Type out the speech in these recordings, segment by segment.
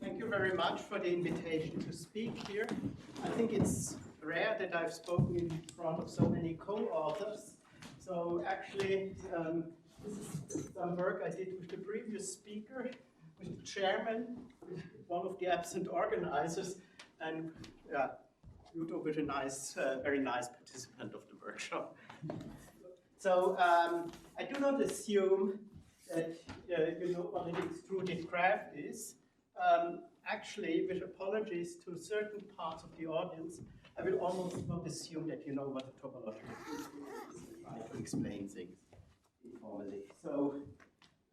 Thank you very much for the invitation to speak here. I think it's rare that I've spoken in front of so many co-authors. So actually, this is some work I did with the previous speaker, with the chairman, with one of the absent organizers, and Ludo was a nice, very nice participant of the workshop. So I do not assume that you know what an extruded graph is. Actually, with apologies to certain parts of the audience, I will almost not assume that you know what a topological is. I try to explain things informally. So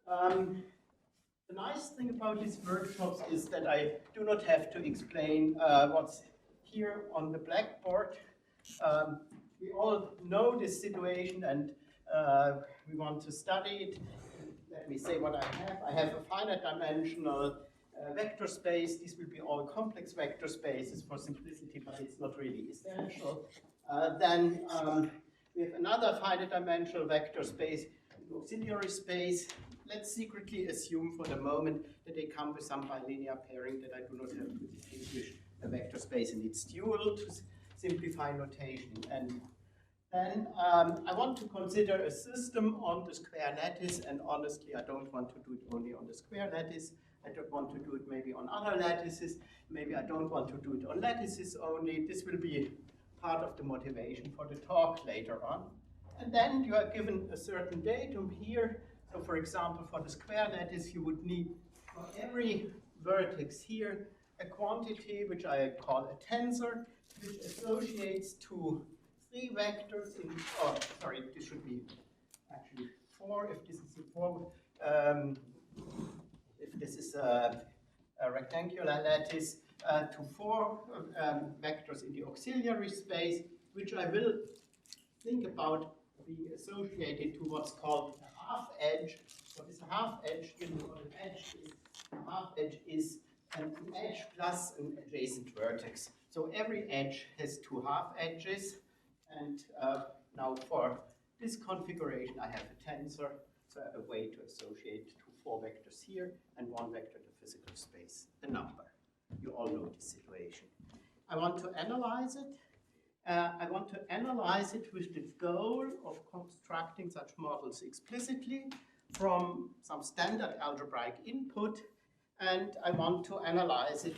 the nice thing about these workshops is that I do not have to explain what's here on the blackboard. We all know this situation and we want to study it. Let me say what I have. I have a finite dimensional vector space. These will be all complex vector spaces for simplicity, but it's not really essential. Then we have another finite dimensional vector space, auxiliary space. Let's secretly assume for the moment that they come with some bilinear pairing that I do not have to distinguish a vector space and its dual to simplify notation. And then I want to consider a system on the square lattice, and honestly, I don't want to do it only on the square lattice. I don't want to do it maybe on other lattices. Maybe I don't want to do it on lattices only. This will be part of the motivation for the talk later on. And then you are given a certain datum here. So for example, for the square lattice, you would need for every vertex here a quantity which I call a tensor, which associates to 3 vectors in, oh, sorry, this should be actually 4 if this is a 4. If this is a rectangular lattice, to 4 vectors in the auxiliary space, which I will think about being associated to what's called a half edge. What is a half edge? You know what an edge is. A half edge is an edge plus an adjacent vertex. So every edge has 2 half edges. And now for this configuration, I have a tensor, so I have a way to associate 4 vectors here and 1 vector to physical space, the number. You all know this situation. I want to analyze it. I want to analyze it with the goal of constructing such models explicitly from some standard algebraic input, and I want to analyze it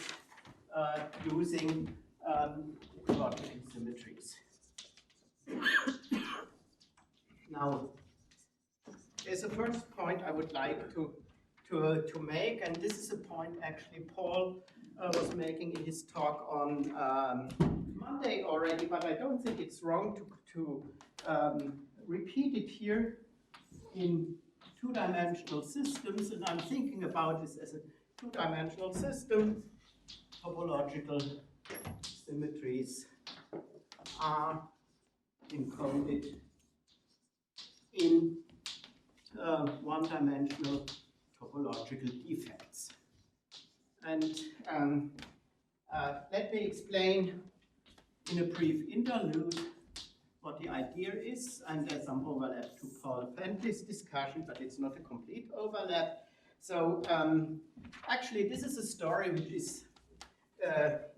using topological symmetries. Now, there's a first point I would like to make, and this is a point actually Paul was making in his talk on Monday already, but I don't think it's wrong to repeat it here in 2-dimensional systems, and I'm thinking about this as a 2-dimensional system. Topological symmetries are encoded in 1-dimensional topological defects. And let me explain in a brief interlude what the idea is, and there's some overlap to Paul Bentley's discussion, but it's not a complete overlap. So actually, this is a story which is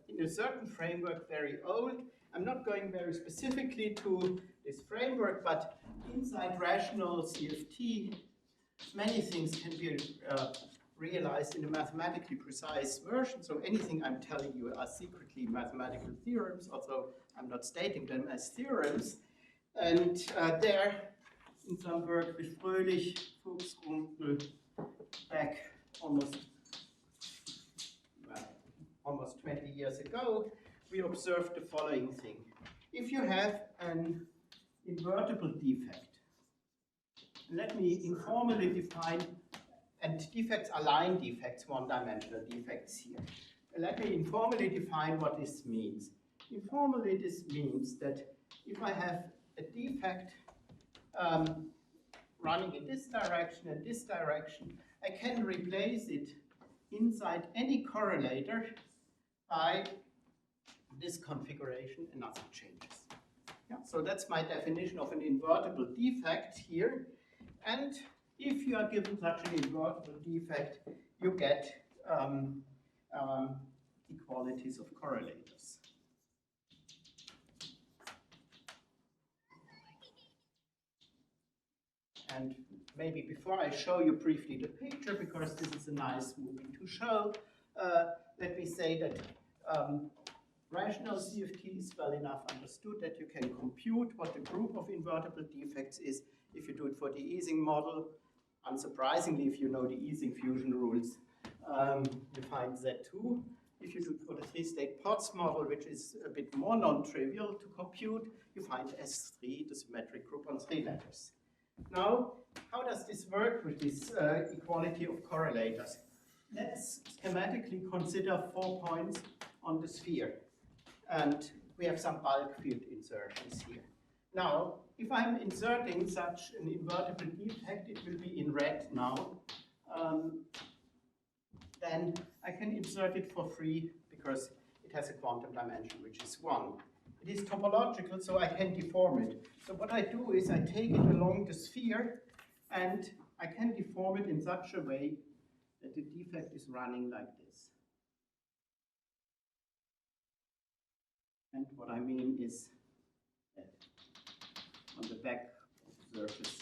in a certain framework very old. I'm not going very specifically to this framework, but inside rational CFT, many things can be realized in a mathematically precise version. So anything I'm telling you are secretly mathematical theorems, although I'm not stating them as theorems. And there, in some work with Fröhlich, Fuchs, Runkel, back almost 20 years ago, we observed the following thing. If you have an invertible defect, let me informally define, and defects are line defects, 1-dimensional defects here. Let me informally define what this means. Informally, this means that if I have a defect running in this direction and this direction, I can replace it inside any correlator by this configuration and nothing changes. Yeah, so that's my definition of an invertible defect here. And if you are given such an invertible defect, you get equalities of correlators. And maybe before I show you briefly the picture, because this is a nice movie to show, let me say that rational CFT is well enough understood that you can compute what the group of invertible defects is if you do it for the Ising model. Unsurprisingly, if you know the Ising fusion rules, you find Z2. If you do it for the three-state Potts model, which is a bit more non-trivial to compute, you find S3, the symmetric group on 3 letters. Now, how does this work with this equality of correlators? Let's schematically consider 4 points on the sphere. And we have some bulk field insertions here. Now, if I'm inserting such an invertible defect, it will be in red now. Then I can insert it for free because it has a quantum dimension, which is 1. It is topological, so I can deform it. So what I do is I take it along the sphere, and I can deform it in such a way that the defect is running like this. And what I mean is that on the back of the surface,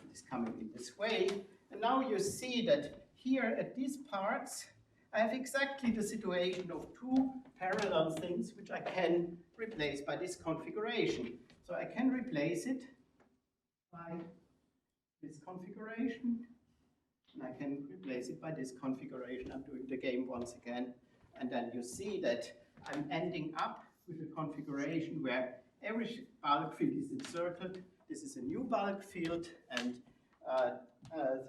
it is coming in this way. And now you see that here at these parts, I have exactly the situation of 2 parallel things which I can replace by this configuration. So I can replace it by this configuration, and I can replace it by this configuration. I'm doing the game once again. And then you see that I'm ending up with a configuration where every bulk field is inserted. This is a new bulk field, and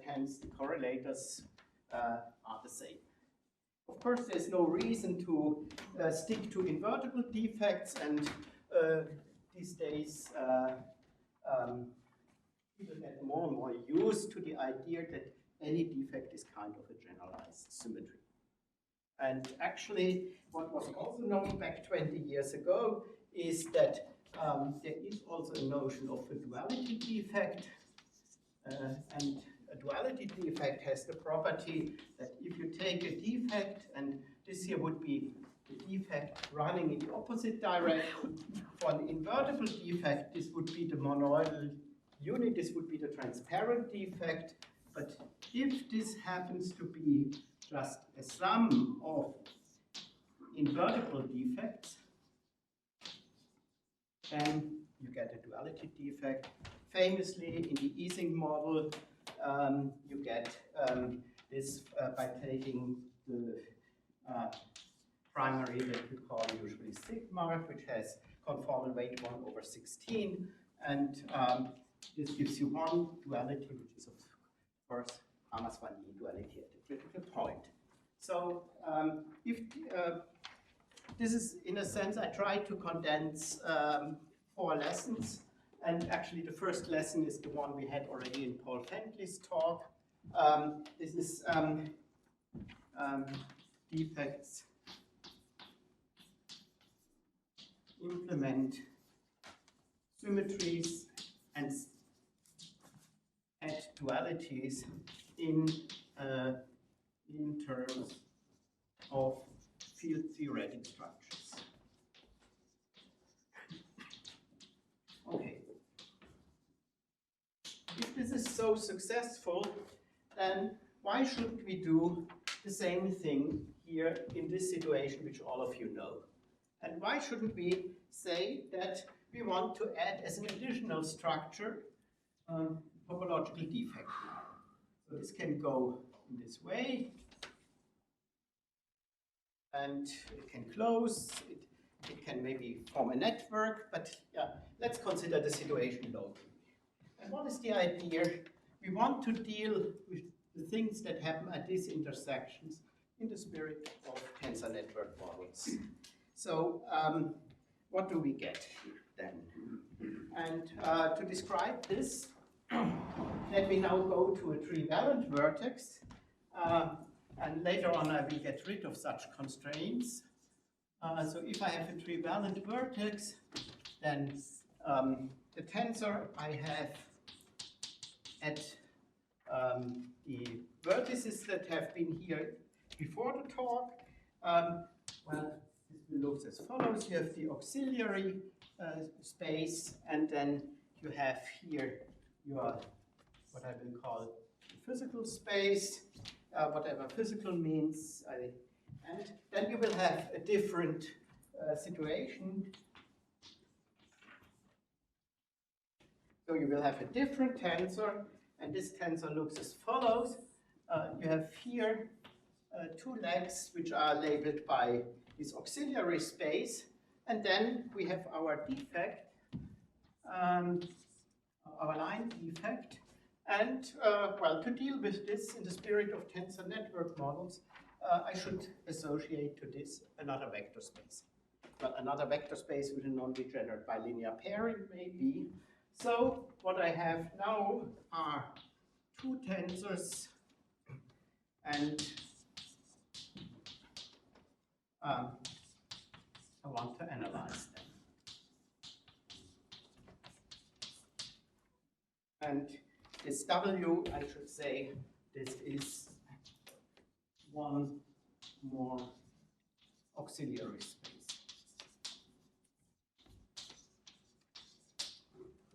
hence the correlators are the same. Of course, there's no reason to stick to invertible defects, and these days people get more and more used to the idea that any defect is kind of a generalized symmetry. And actually, what was also known back 20 years ago is that there is also a notion of a duality defect, and a duality defect has the property that if you take a defect, and this here would be the defect running in the opposite direction, for an invertible defect, this would be the monoidal unit, this would be the transparent defect. But if this happens to be just a sum of invertible defects, then you get a duality defect. Famously, in the Ising model, you get this by taking the primary that we call usually sigma, which has conformal weight 1/16, and this gives you one duality, which is of course Hamas-Vanni duality at the critical point. So if this is, in a sense, I tried to condense 4 lessons. And actually, the first lesson is the one we had already in Paul Fentley's talk. This is defects implement symmetries and add dualities in terms of field theoretic structures. Okay. If this is so successful, then why shouldn't we do the same thing here in this situation, which all of you know? And why shouldn't we say that we want to add as an additional structure topological defect? So this can go in this way, and it can close, it can maybe form a network, but yeah, let's consider the situation locally. And what is the idea? We want to deal with the things that happen at these intersections in the spirit of tensor network models. So what do we get here then? And to describe this, let me now go to a trivalent vertex, and later on I will get rid of such constraints. So if I have a trivalent vertex, then the tensor I have at the vertices that have been here before the talk, Well, this looks as follows. You have the auxiliary space, and then you have here your, what I will call the physical space, whatever physical means. And then you will have a different situation. So you will have a different tensor, and this tensor looks as follows. You have here two legs which are labeled by this auxiliary space, and then we have our defect, our line defect. And well, to deal with this in the spirit of tensor network models, I should associate to this another vector space. Well, another vector space with a non-degenerate bilinear pairing maybe. So what I have now are two tensors, and I want to analyze them. And this W, I should say, this is one more auxiliary space.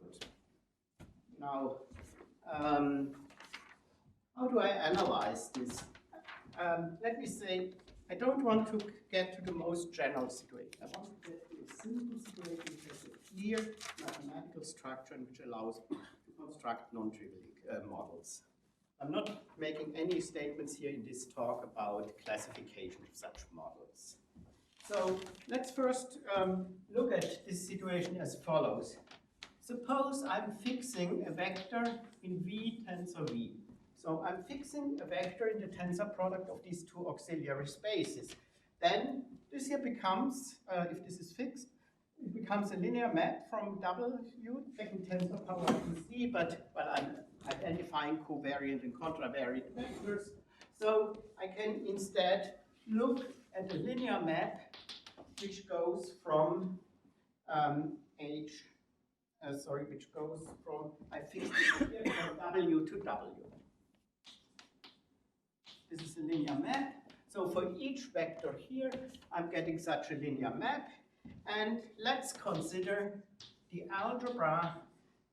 Good. Now, how do I analyze this? Let me say, I don't want to get to the most general situation. I want to get to a simple situation which has a clear mathematical structure and which allows to construct non-trivial models. I'm not making any statements here in this talk about classification of such models. So let's first look at this situation as follows. Suppose I'm fixing a vector in V tensor V. So I'm fixing a vector in the tensor product of these two auxiliary spaces. Then this here becomes, if this is fixed, it becomes a linear map from W, second tensor power C, but well, I'm identifying covariant and contravariant vectors. So I can instead look at a linear map which goes from which goes from, I fixed it here from W to W. This is a linear map. So for each vector here, I'm getting such a linear map. And let's consider the algebra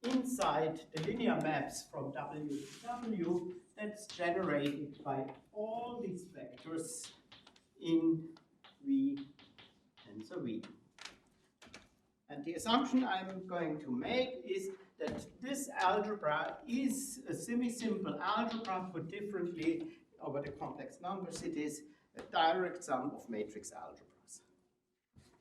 inside the linear maps from W to W that's generated by all these vectors in V tensor V. And the assumption I'm going to make is that this algebra is a semi-simple algebra. Put differently, over the complex numbers, it is a direct sum of matrix algebras.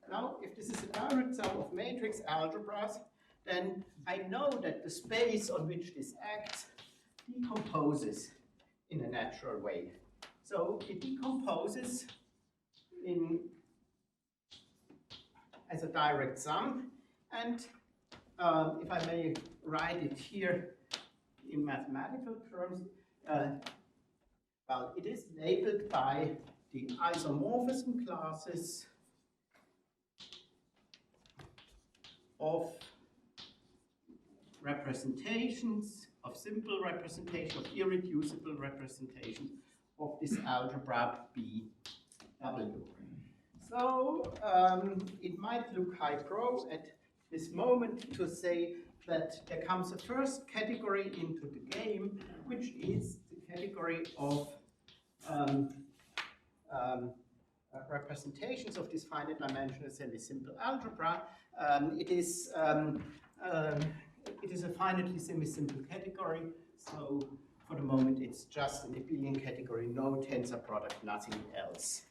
Now, if this is a direct sum of matrix algebras, then I know that the space on which this acts decomposes in a natural way. So it decomposes as a direct sum, and if I may write it here in mathematical terms, well, it is labeled by the isomorphism classes of representations, of simple representation, of irreducible representation of this algebra BW. So it might look high-pro at this moment to say that there comes a first category into the game, which is the category of representations of this finite dimensional semi-simple algebra. It is a finitely semi-simple category, so for the moment it's just an abelian category, no tensor product, nothing else.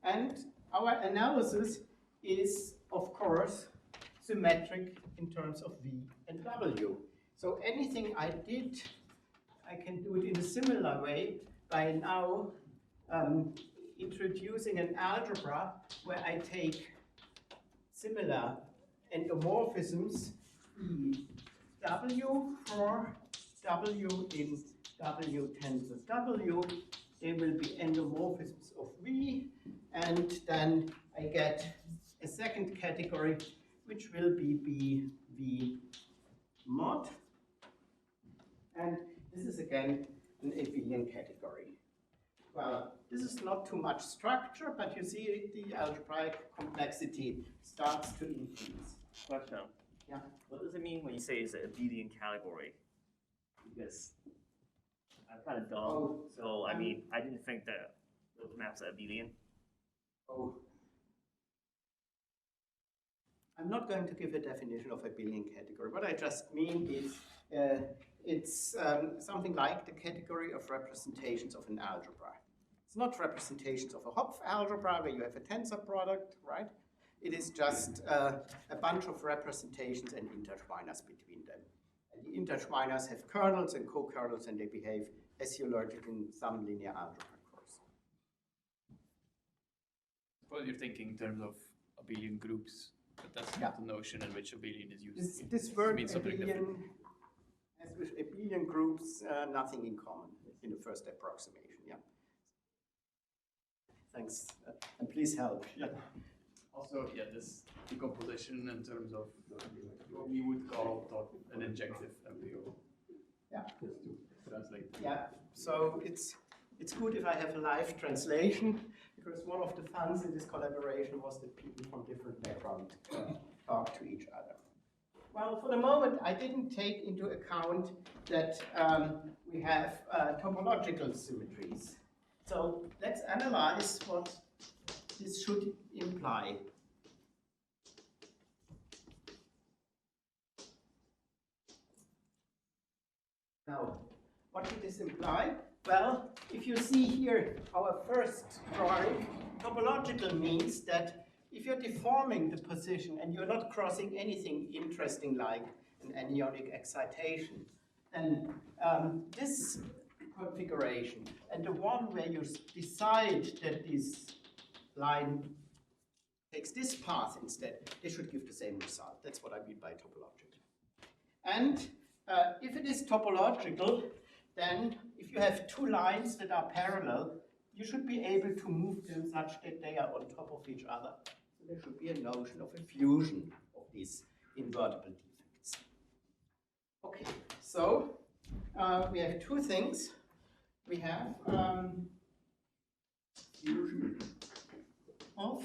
And our analysis is, of course, symmetric in terms of V and W. So anything I did, I can do it in a similar way by now introducing an algebra where I take similar endomorphisms W for W in W tensor W. They will be endomorphisms of V, and then I get a second category which will be BV mod. And this is again an abelian category. well, this is not too much structure, but you see the algebraic complexity starts to increase. Question. Yeah. What does it mean when you say it's a abelian category? Because I'm kind of dumb, so I mean, I didn't think that those maps are abelian. Oh. I'm not going to give a definition of abelian category. What I just mean is it's something like the category of representations of an algebra. It's not representations of a Hopf algebra where you have a tensor product, right? It is just a bunch of representations and intertwiners between them. And the intertwiners have kernels and co-kernels, and they behave as you learned it in some linear algebra course. Well, you're thinking in terms of abelian groups, but that's not the notion in which abelian is used. This word means something different. as with abelian groups, nothing in common in the first approximation. Yeah. Thanks, and please help. Yeah. Also, yeah, this decomposition in terms of what we would call an injective MPO. Yeah. Just to translate. Yeah. So it's good if I have a live translation, because one of the funs in this collaboration was that people from different backgrounds talk to each other. Well, for the moment, I didn't take into account that we have topological symmetries. So let's analyze what this should imply. Now, what should this imply? Well, if you see here our first drawing, topological means that if you're deforming the position and you're not crossing anything interesting like an anionic excitation, then this configuration and the one where you decide that this line takes this path instead, they should give the same result. That's what I mean by topological. And if it is topological, then if you have two lines that are parallel, you should be able to move them such that they are on top of each other. So there should be a notion of a fusion of these invertible defects. Okay, so we have two things. We have fusion of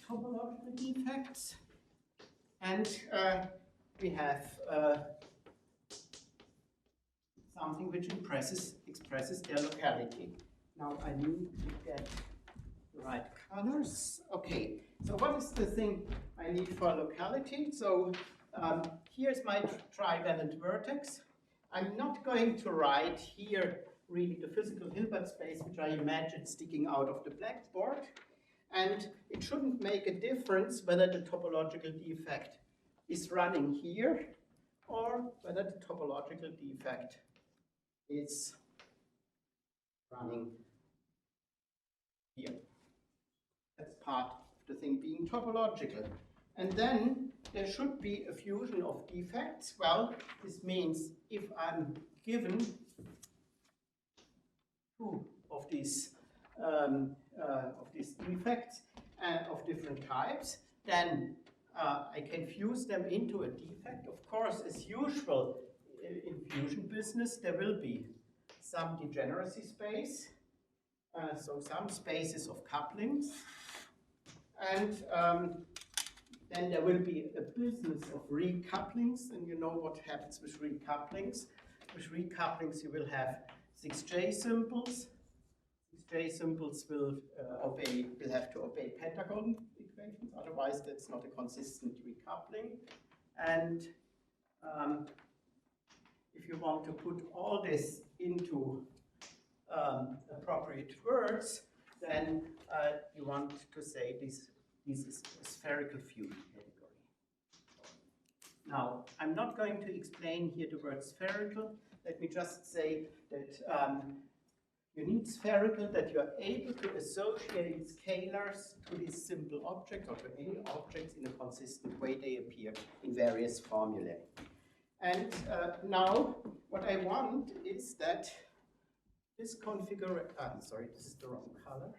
topological defects, and we have something which expresses their locality. Now I need to get the right colors. Okay, so what is the thing I need for locality? So here's my trivalent vertex. I'm not going to write here really the physical Hilbert space, which I imagine sticking out of the blackboard. And it shouldn't make a difference whether the topological defect is running here or whether the topological defect is running here. That's part of the thing being topological. And then there should be a fusion of defects. Well, this means if I'm given two of these defects of different types, then I can fuse them into a defect. Of course, as usual in fusion business, there will be some degeneracy space, so some spaces of couplings, and then there will be a business of recouplings, and you know what happens with recouplings. With recouplings, you will have 6J symbols. 6J symbols will have to obey pentagon equations, otherwise that's not a consistent recoupling. And if you want to put all this into appropriate words, then you want to say this is a spherical fusion category. Now, I'm not going to explain here the word spherical. Let me just say that you need spherical, that you are able to associate scalars to this simple object or to any objects in a consistent way. They appear in various formulae. And now, what I want is that this configuration, sorry, this is the wrong color.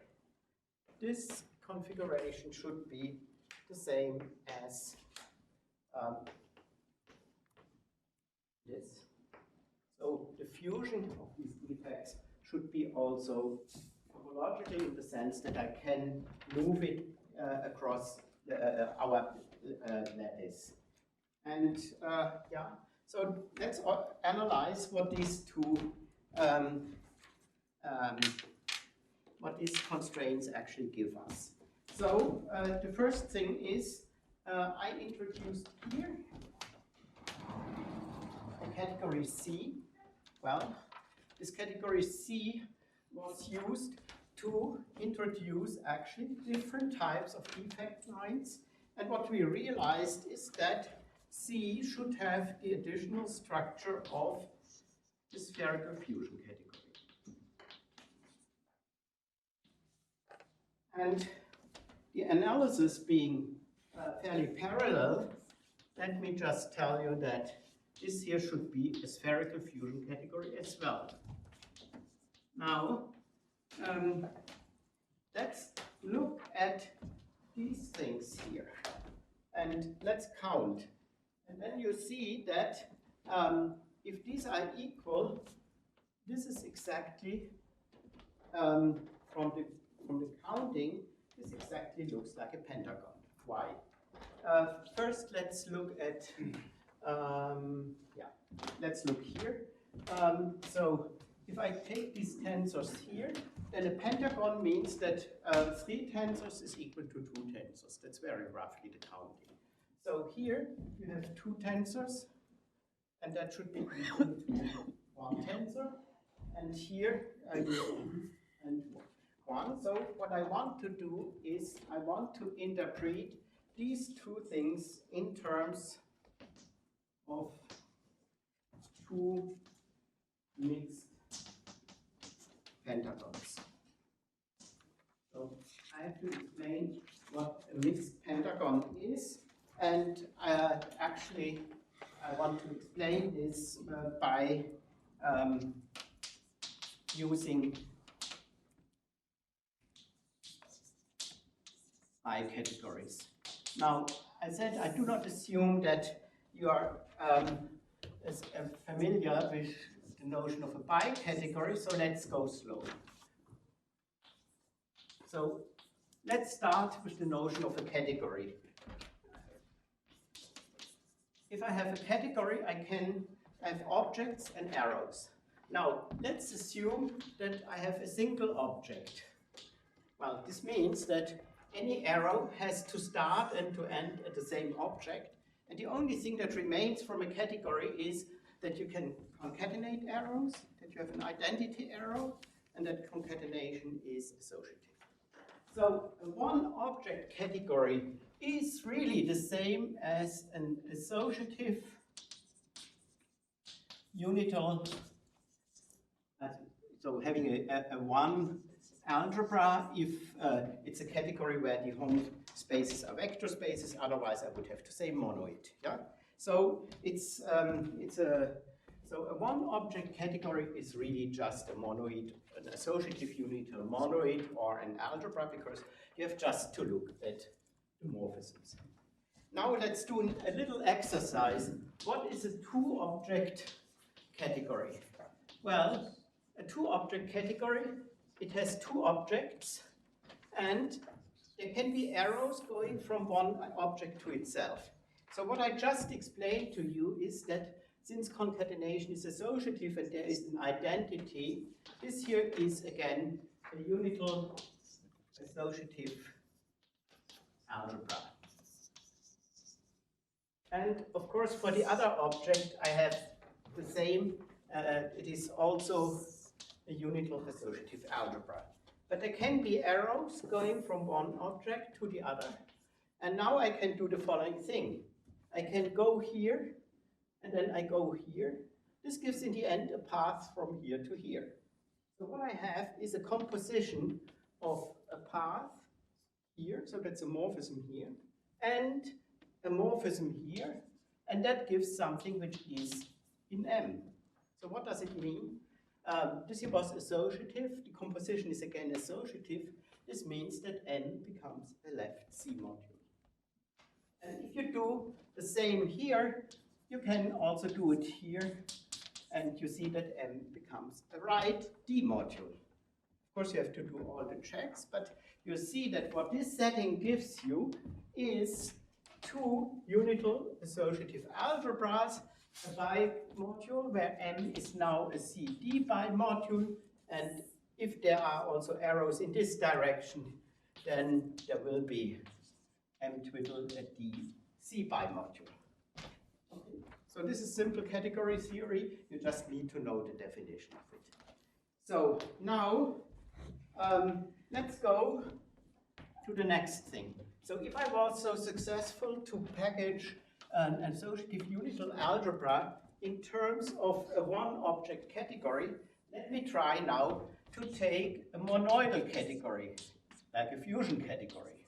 This configuration should be the same as this. So the fusion of these defects should be also topological in the sense that I can move it across our lattice. And yeah, so let's analyze what these constraints actually give us. So the first thing is I introduced here a category C. Well, this category C was used to introduce actually different types of defect lines. And what we realized is that C should have the additional structure of the spherical fusion category. And the analysis being fairly parallel, let me just tell you that this here should be a spherical fusion category as well. Now, let's look at these things here and let's count. And then you see that if these are equal, this is exactly, from the counting, this exactly looks like a pentagon. Why? First, let's look at, let's look here. So if I take these tensors here, then a pentagon means that 3 tensors is equal to 2 tensors. That's very roughly the counting. So here you have 2 tensors, and that should be equal to 1 tensor. And here and 1. So what I want to do is I want to interpret these 2 things in terms of 2 mixed pentagons. So I have to explain what a mixed pentagon is, and actually I want to explain this by using categories. Now, I said I do not assume that you are familiar with the notion of a bicategory, so let's go slow. So let's start with the notion of a category. If I have a category, I can have objects and arrows. Now, let's assume that I have a single object. Well, this means that any arrow has to start and to end at the same object. And the only thing that remains from a category is that you can concatenate arrows, that you have an identity arrow, and that concatenation is associative. So a one-object category is really the same as an associative unital, so having a one algebra if it's a category where the home spaces are vector spaces, otherwise I would have to say monoid. Yeah? So so a one-object category is really just a monoid, an associative unital monoid or an algebra, because you have just to look at the morphisms. Now let's do a little exercise. What is a two-object category? Well, a two-object category, it has 2 objects, and there can be arrows going from one object to itself. So what I just explained to you is that since concatenation is associative and there is an identity, this here is again a unital associative algebra. And of course for the other object I have the same, it is also a unital associative algebra. But there can be arrows going from one object to the other. And now I can do the following thing. I can go here, and then I go here. This gives in the end a path from here to here. So what I have is a composition of a path here, so that's a morphism here, and a morphism here, and that gives something which is in M. So what does it mean? This here was associative, the composition is again associative. This means that N becomes a left C module. And if you do the same here, you can also do it here, and you see that M becomes a right D module. Of course, you have to do all the checks, but you see that what this setting gives you is two unital associative algebras, a bimodule where M is now a CD bimodule, and if there are also arrows in this direction, then there will be M twiddle at the C bimodule. Okay. So this is simple category theory. You just need to know the definition of it. So now let's go to the next thing. So if I was so successful to package an associative unital algebra in terms of a one-object category, let me try now to take a monoidal category, like a fusion category.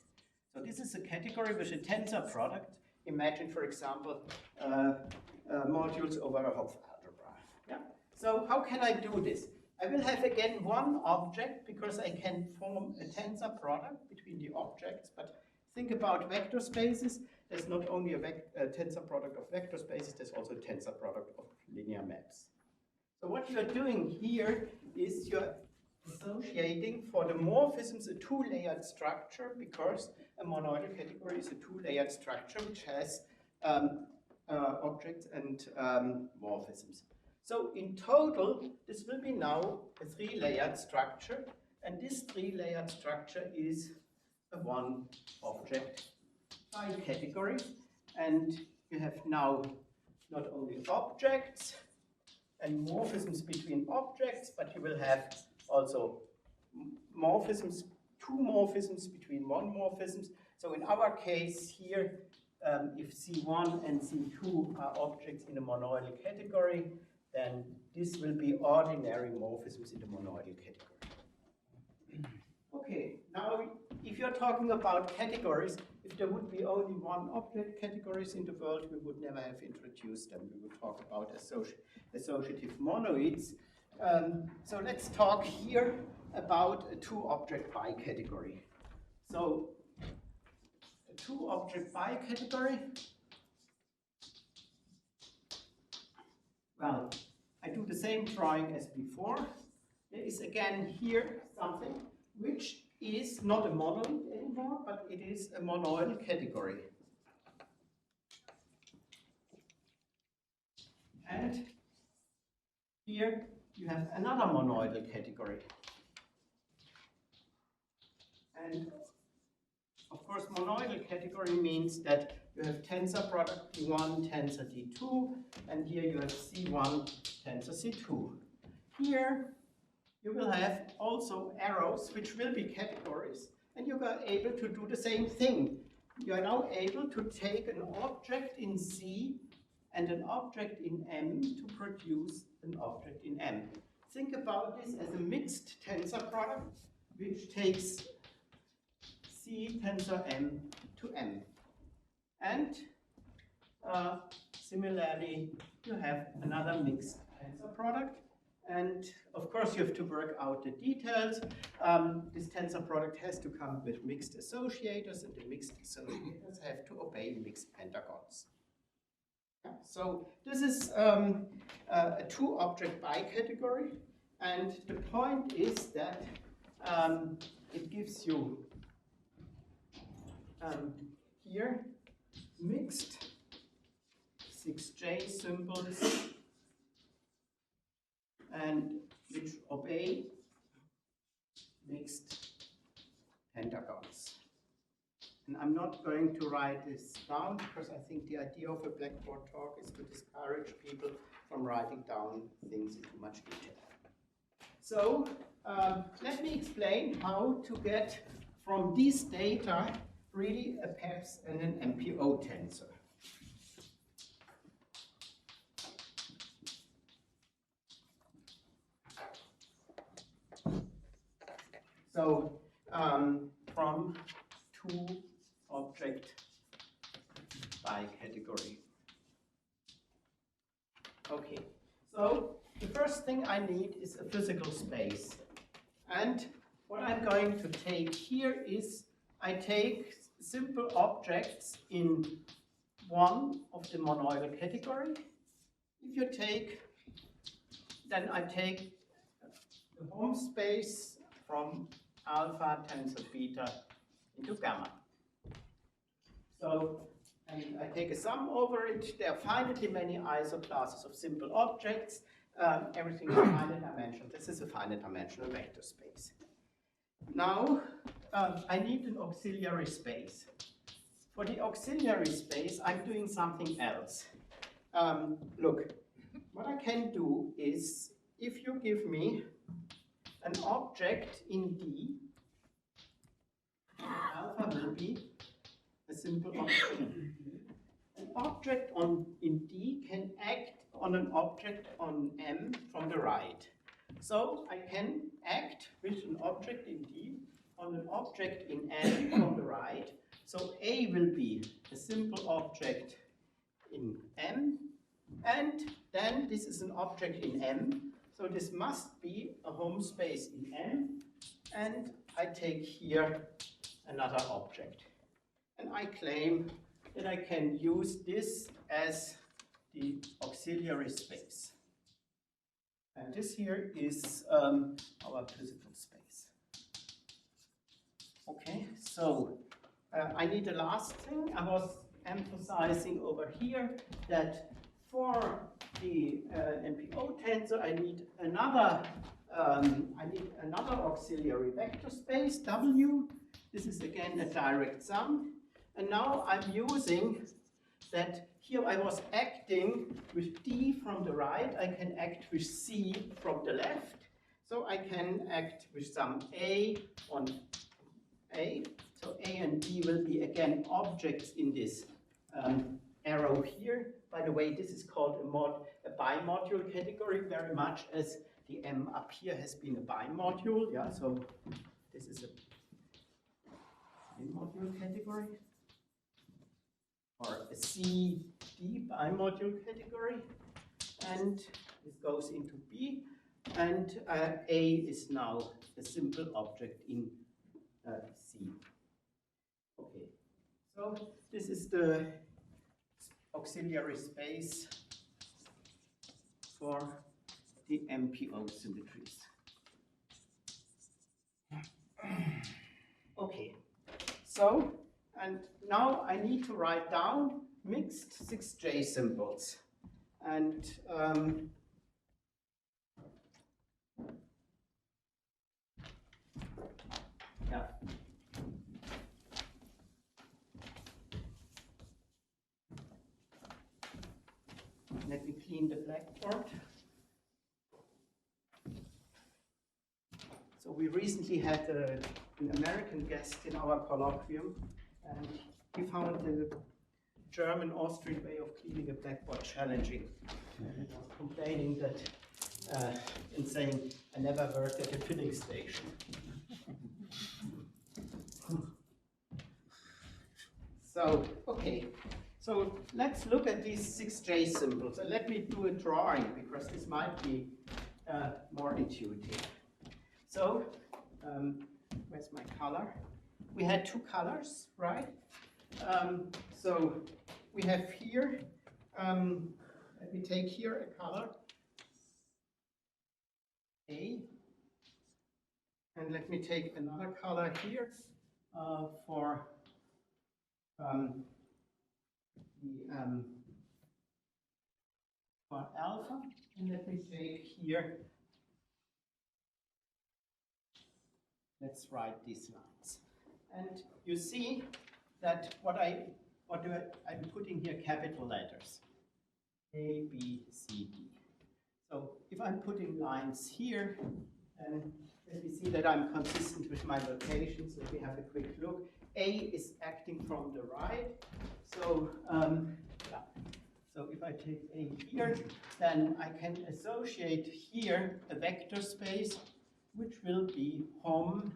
So this is a category with a tensor product. Imagine, for example, modules over a Hopf algebra. Yeah? So how can I do this? I will have again one object because I can form a tensor product between the objects, but think about vector spaces. There's not only a tensor product of vector spaces, there's also a tensor product of linear maps. So what you're doing here is you're associating for the morphisms a two-layered structure, because a monoidal category is a two-layered structure which has objects and morphisms. So in total, this will be now a three-layered structure, and this three-layered structure is a one-object bi-category, and you have now not only objects and morphisms between objects, but you will have also morphisms, two morphisms between one morphisms. So in our case here, if C1 and C2 are objects in a monoidal category, then this will be ordinary morphisms in the monoidal category. Okay, now if you're talking about categories, if there would be only one object categories in the world, we would never have introduced them. We would talk about associative monoids. So let's talk here about a two-object bicategory. So a two-object bicategory, well, I do the same drawing as before. There is again here something which is not a monoid anymore, but it is a monoidal category. And here you have another monoidal category. And of course, monoidal category means that you have tensor product D1, tensor D2, and here you have C1, tensor C2. Here you will have also arrows, which will be categories, and you are able to do the same thing. You are now able to take an object in C and an object in M to produce an object in M. Think about this as a mixed tensor product, which takes C tensor M to M. And similarly, you have another mixed tensor product. And of course, you have to work out the details. This tensor product has to come with mixed associators, and the mixed associators have to obey mixed pentagons. Yeah. So this is a two-object bicategory, and the point is that it gives you here mixed 6J symbols and which obey mixed pentagons. And I'm not going to write this down because I think the idea of a Blackboard talk is to discourage people from writing down things in too much detail. So let me explain how to get from these data really a PEPS and an MPO tensor. So from two-object bicategory. Okay, so the first thing I need is a physical space. And what I'm going to take here is I take simple objects in one of the monoidal category. If you take, then I take the home space from alpha tensor beta into gamma. So, and I take a sum over it. There are finitely many isoclasses of simple objects. Everything is finite dimensional. This is a finite dimensional vector space. Now, I need an auxiliary space. For the auxiliary space, I'm doing something else. Look, what I can do is, if you give me an object in D, alpha will be a simple object in D. An object in D can act on an object on M from the right. So I can act with an object in D on an object in M from the right. So A will be a simple object in M, and then this is an object in M. So this must be a home space in M, and I take here another object. And I claim that I can use this as the auxiliary space. And this here is our physical space. Okay, so I need the last thing. I was emphasizing over here that for the NPO tensor, I need another auxiliary vector space W. This is again a direct sum. And now I'm using that here I was acting with D from the right, I can act with C from the left. So I can act with some A on A. So A and D will be again objects in this arrow here. By the way, this is called a bimodule category, very much as the M up here has been a bimodule. Yeah, so this is a bimodule category, or a C-D bimodule category, and this goes into B, and A is now a simple object in C. Okay, so this is the auxiliary space for the MPO symmetries. Okay, so, and now I need to write down mixed 6J symbols. And yeah. Let me clean the blackboard. So we recently had an American guest in our colloquium, and he found the German-Austrian way of cleaning a blackboard challenging. And he was complaining that, and saying, I never worked at a filling station. So, okay. So let's look at these 6J symbols, and let me do a drawing because this might be more intuitive. So, where's my color? We had two colors, right? So we have here, let me take here a color, A, and let me take another color here for alpha, and let me take here, let's write these lines. And you see that I'm putting here capital letters, A, B, C, D. So if I'm putting lines here, then let me see that I'm consistent with my notation. So we have a quick look. A is acting from the right. So, yeah. So if I take A here, then I can associate here a vector space, which will be hom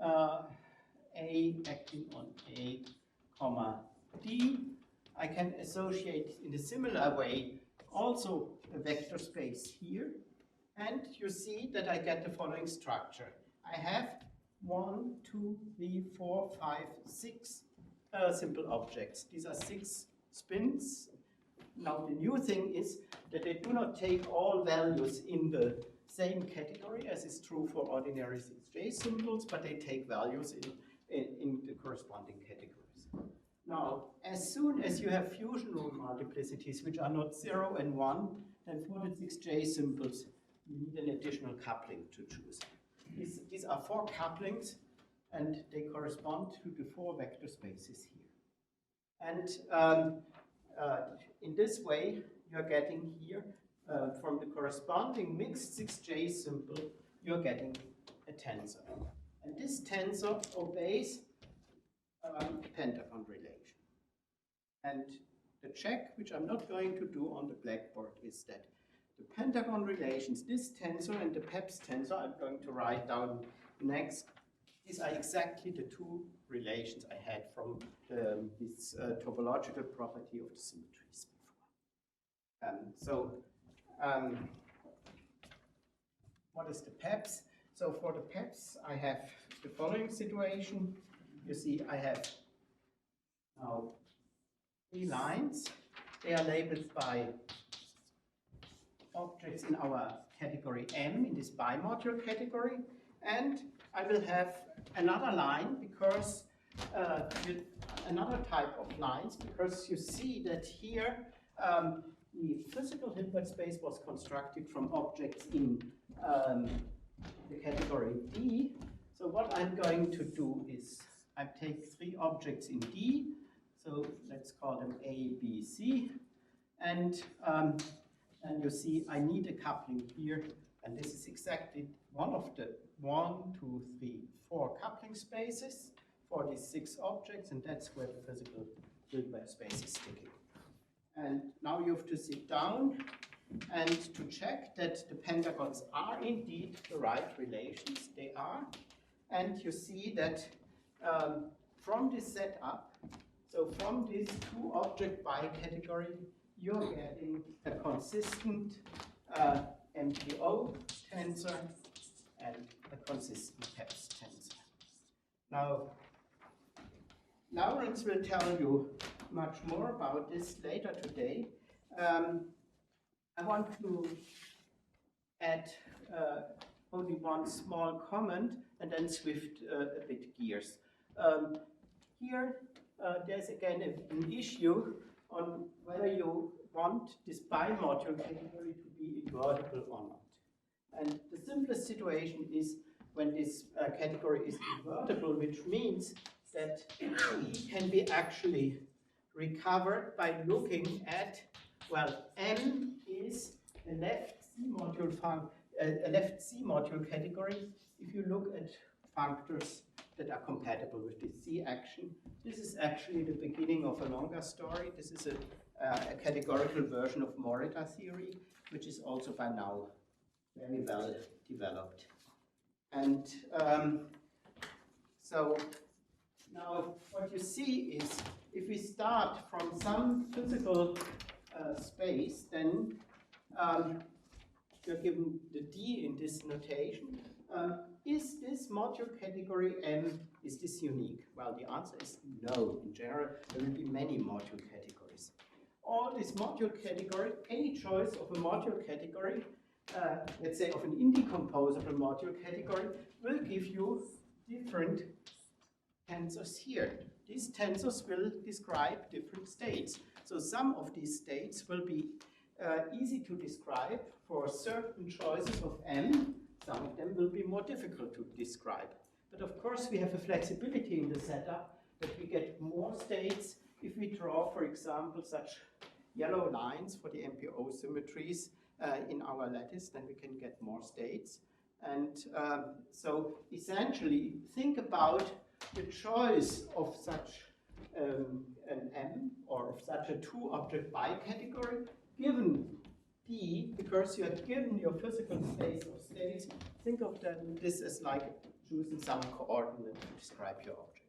A acting on A, comma D. I can associate in a similar way also a vector space here. And you see that I get the following structure. I have 1, 2, 3, 4, 5, 6 simple objects. These are 6 spins. Now the new thing is that they do not take all values in the same category as is true for ordinary 6J symbols, but they take values in the corresponding categories. Now, as soon as you have fusion rule multiplicities, which are not 0 and 1, then for the 6J symbols, you need an additional coupling to choose. These are 4 couplings, and they correspond to the 4 vector spaces here. And in this way, you're getting here, from the corresponding mixed 6J symbol, you're getting a tensor. And this tensor obeys pentagon relation. And the check, which I'm not going to do on the blackboard, is that the pentagon relations, this tensor and the PEPS tensor, I'm going to write down next. These are exactly the 2 relations I had from this topological property of the symmetries before. What is the PEPS? So for the PEPS, I have the following situation. You see, I have now 3 lines. They are labeled by objects in our category M, in this bimodule category. And I will have another line because, with another type of lines, because you see that here the physical Hilbert space was constructed from objects in the category D. So what I'm going to do is I take 3 objects in D. So let's call them A, B, C. And you see I need a coupling here. And this is exactly one of the 1, 2, 3, 4 coupling spaces for these 6 objects. And that's where the physical Hilbert space is sticking. And now you have to sit down and to check that the pentagons are indeed the right relations. They are. And you see that from this setup, so from this 2 object bicategory, you're getting a consistent MPO tensor and a consistent PEPS tensor. Now, Lawrence will tell you much more about this later today. I want to add only one small comment and then shift a bit gears. Here, there's again an issue on whether you want this bimodule category to be invertible or not. And the simplest situation is when this category is invertible, which means that E can be actually recovered by looking at, well, M is a left C module category. If you look at functors that are compatible with this C action, this is actually the beginning of a longer story. This is a categorical version of Morita theory, which is also by now very well developed. And so now what you see is if we start from some physical space, then you're given the D in this notation. Is this module category M, is this unique? Well, the answer is no. In general, there will be many module categories. All this module category, any choice of a module category, let's say of an indecomposable module category, will give you different tensors here. These tensors will describe different states. So some of these states will be easy to describe for certain choices of M. Some of them will be more difficult to describe. But of course, we have a flexibility in the setup that we get more states if we draw, for example, such yellow lines for the MPO symmetries in our lattice, then we can get more states. And so essentially, think about the choice of such an M or of such a 2-object bicategory given D, because you have given your physical space of states. Think of this as like choosing some coordinate to describe your object.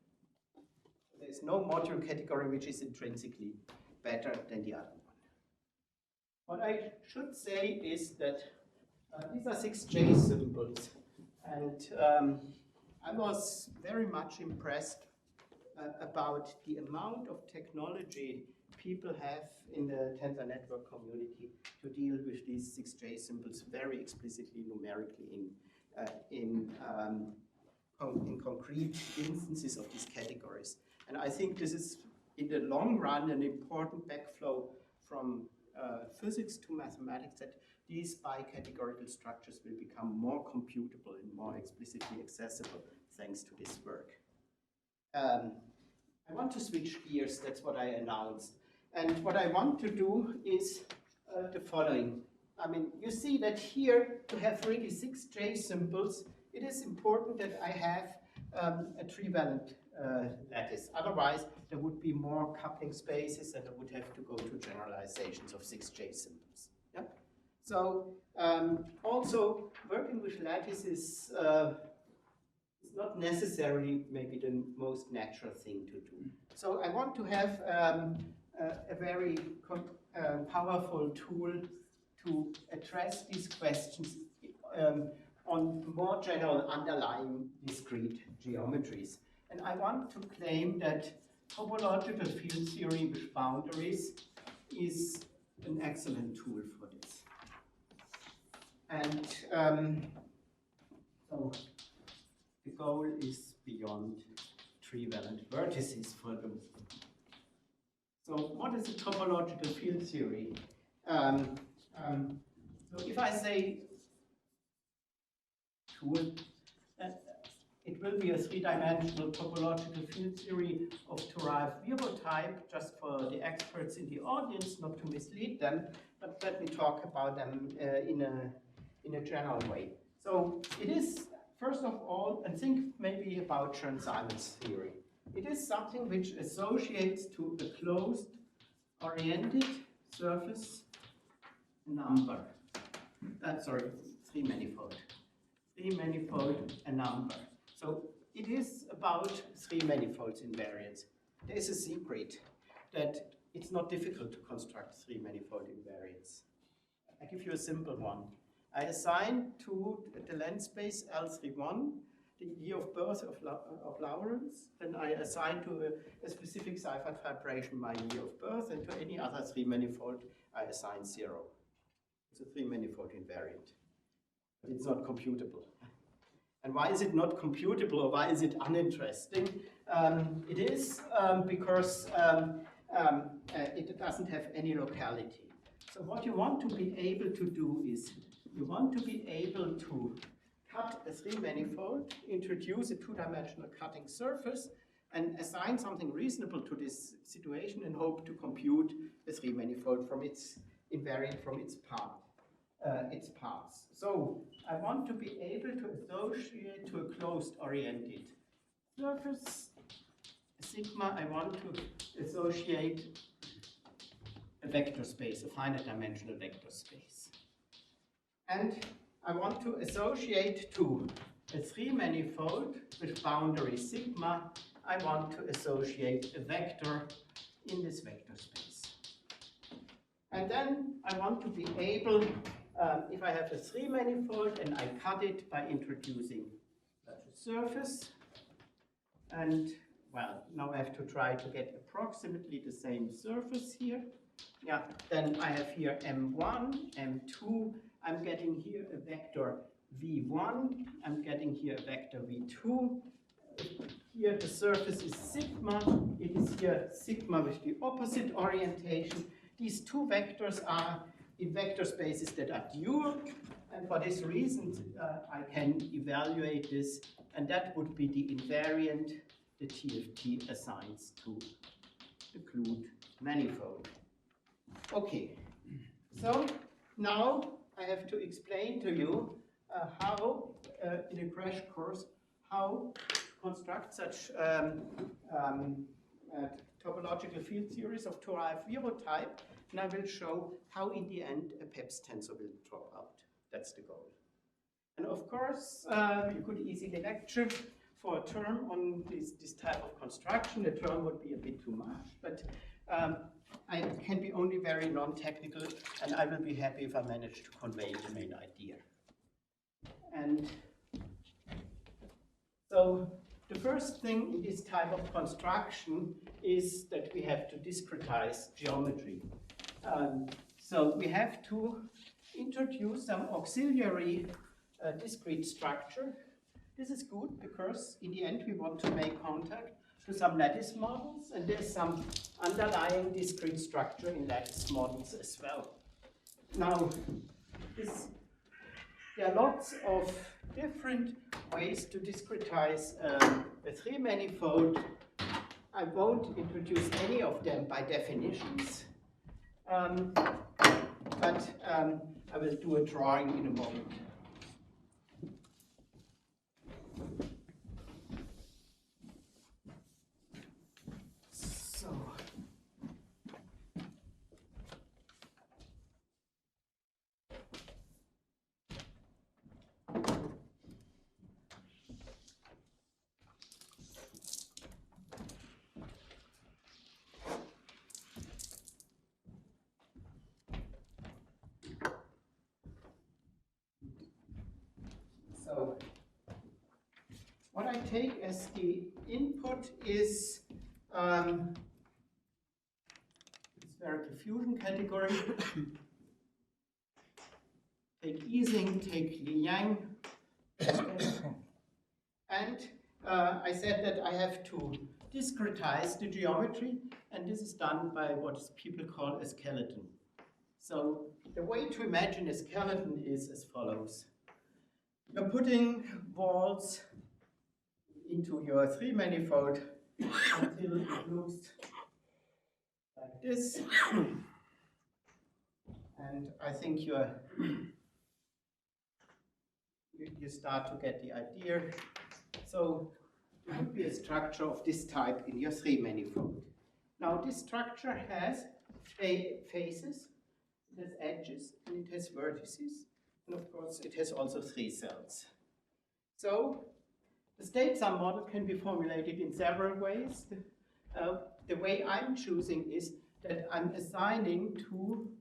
There's no module category which is intrinsically better than the other one. What I should say is that these are 6J symbols, and I was very much impressed about the amount of technology people have in the tensor network community to deal with these 6J symbols very explicitly numerically in concrete instances of these categories. And I think this is, in the long run, an important backflow from physics to mathematics, that these bicategorical structures will become more computable and more explicitly accessible thanks to this work. I want to switch gears, that's what I announced. And what I want to do is the following. I mean, you see that here, to have really 6J symbols, it is important that I have a trivalent lattice. Otherwise, there would be more coupling spaces and I would have to go to generalizations of 6J symbols. Yeah? So, also, working with lattices is not necessarily maybe the most natural thing to do. So I want to have a very powerful tool to address these questions on more general underlying discrete geometries. And I want to claim that topological field theory with boundaries is an excellent tool for this. And so the goal is beyond trivalent vertices for them. So what is a topological field theory? So if I say tool, it will be a three-dimensional topological field theory of derived Viro type, just for the experts in the audience, not to mislead them, but let me talk about them in a general way. So it is, first of all, and think maybe about Chern-Simons theory. It is something which associates to a closed oriented surface number. Sorry, three-manifold. Three-manifold a number. So it is about three manifolds invariants. There is a secret that it's not difficult to construct three-manifold invariants. I give you a simple one. I assign to the length space L31 the year of birth of Lawrence, then I assign to a specific Seifert vibration my year of birth, and to any other three-manifold I assign 0. It's a three-manifold invariant, but it's not computable. And why is it not computable, or why is it uninteresting? It is because it doesn't have any locality. So what you want to be able to do is, you want to be able to cut a three-manifold, introduce a two-dimensional cutting surface, and assign something reasonable to this situation and hope to compute a three-manifold from its invariant from its paths. So I want to be able to associate to a closed-oriented surface sigma. I want to associate a vector space, a finite-dimensional vector space, and I want to associate to a three-manifold with boundary sigma. I want to associate a vector in this vector space. And then I want to be able, if I have a three-manifold and I cut it by introducing such a surface, and well, now I have to try to get approximately the same surface here. Yeah, then I have here M1, M2, I'm getting here a vector V1, I'm getting here a vector V2. Here the surface is sigma, it is here sigma with the opposite orientation. These two vectors are in vector spaces that are dual, and for this reason I can evaluate this, and that would be the invariant the TFT assigns to the Clute manifold. Okay, so now I have to explain to you how, in a crash course, how to construct such topological field theories of derived Viro type, and I will show how in the end a PEPS tensor will drop out. That's the goal. And of course, you could easily lecture for a term on this type of construction. The term would be a bit too much, but I can be only very non-technical, and I will be happy if I manage to convey the main idea. And so the first thing in this type of construction is that we have to discretize geometry. So we have to introduce some auxiliary discrete structure. This is good because in the end we want to make contact to some lattice models, and there's some underlying discrete structure in lattice models as well. Now, there are lots of different ways to discretize a three-manifold. I won't introduce any of them by definitions, but I will do a drawing in a moment. So what I take as the input is spherical fusion category. Take Ising, take Liang. And I said that I have to discretize the geometry, and this is done by what people call a skeleton. So the way to imagine a skeleton is as follows. You're putting walls into your three-manifold until it looks like this. And I think you start to get the idea. So there would be a structure of this type in your three-manifold. Now this structure has faces, it has edges, and it has vertices. And of course, it has also three cells. So the state sum model can be formulated in several ways. The way I'm choosing is that I'm assigning to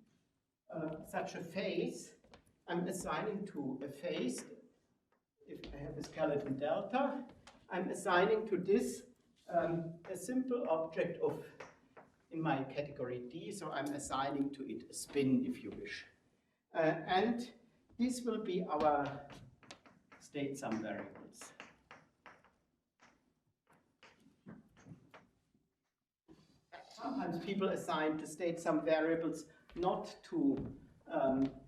such a face, I'm assigning to a face, if I have a skeleton delta, I'm assigning to this a simple object of, in my category D, so I'm assigning to it a spin, if you wish. And this will be our state sum variables. Sometimes people assign to state sum variables not to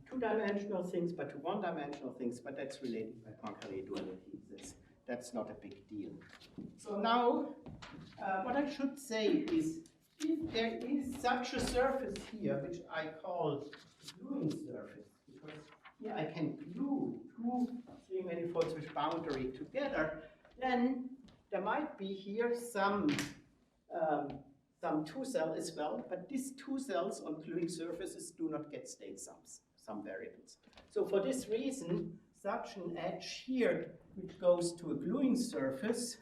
two-dimensional things, but to one-dimensional things, but that's related by Poincaré dualities. That's not a big deal. So now, what I should say is, if there is such a surface here, which I call the gluing surface, because here I can glue two three-manifolds with boundary together, then there might be here some two cell as well, but these two cells on gluing surfaces do not get state sum variables. So for this reason, such an edge here, which goes to a gluing surface,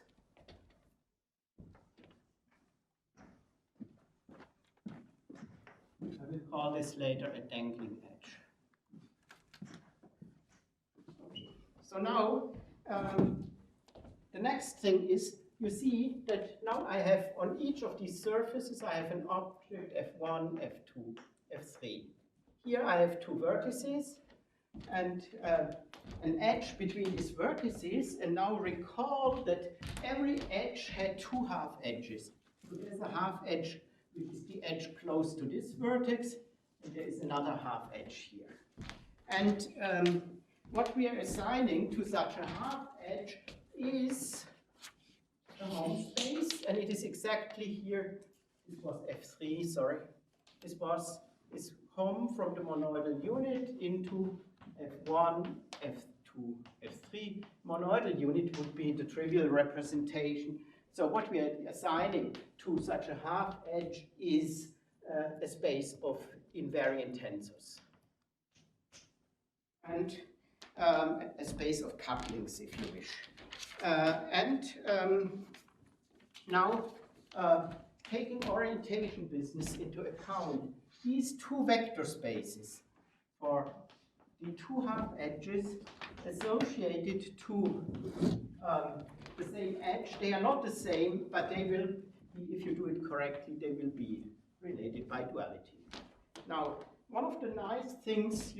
I will call this later a dangling edge. So now, the next thing is, you see that now I have on each of these surfaces, I have an object F1, F2, F3. Here I have two vertices and an edge between these vertices, and now recall that every edge had two half edges. So there's a half edge which is the edge close to this vertex, and there is another half edge here. And what we are assigning to such a half edge is the home space, and it is exactly here. This was F3, sorry. This is home from the monoidal unit into F1, F2, F3. Monoidal unit would be the trivial representation. So what we are assigning to such a half edge is a space of invariant tensors. And a space of couplings, if you wish. Now, taking orientation business into account, these two vector spaces for the two half edges associated to the same edge. They are not the same, but they will be, if you do it correctly, they will be related by duality. Now, one of the nice things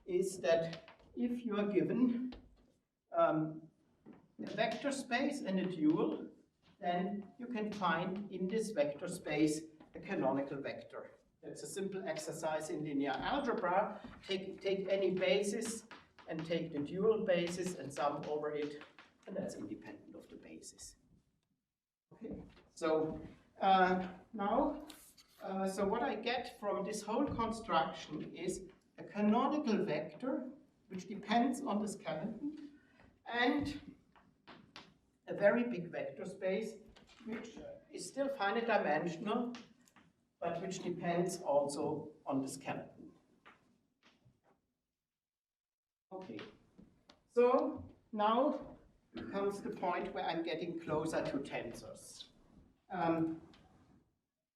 is that if you are given a vector space and a dual, then you can find in this vector space a canonical vector. That's a simple exercise in linear algebra. Take any basis and take the dual basis and sum over it, and that's independent of the basis. Okay, so so what I get from this whole construction is a canonical vector which depends on the skeleton, and a very big vector space which is still finite dimensional, but which depends also on the skeleton. Okay, so now comes the point where I'm getting closer to tensors.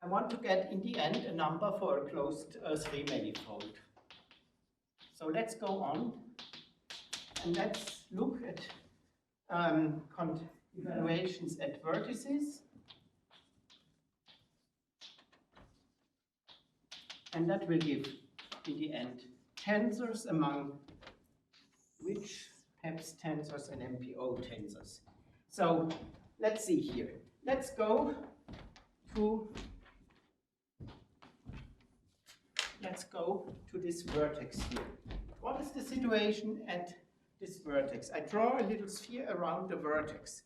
I want to get, in the end, a number for a closed three-manifold. So let's go on, and let's look at evaluations at vertices. And that will give, in the end, tensors among which PEPS tensors and MPO tensors. So let's see here. Let's go to this vertex here. What is the situation at this vertex? I draw a little sphere around the vertex.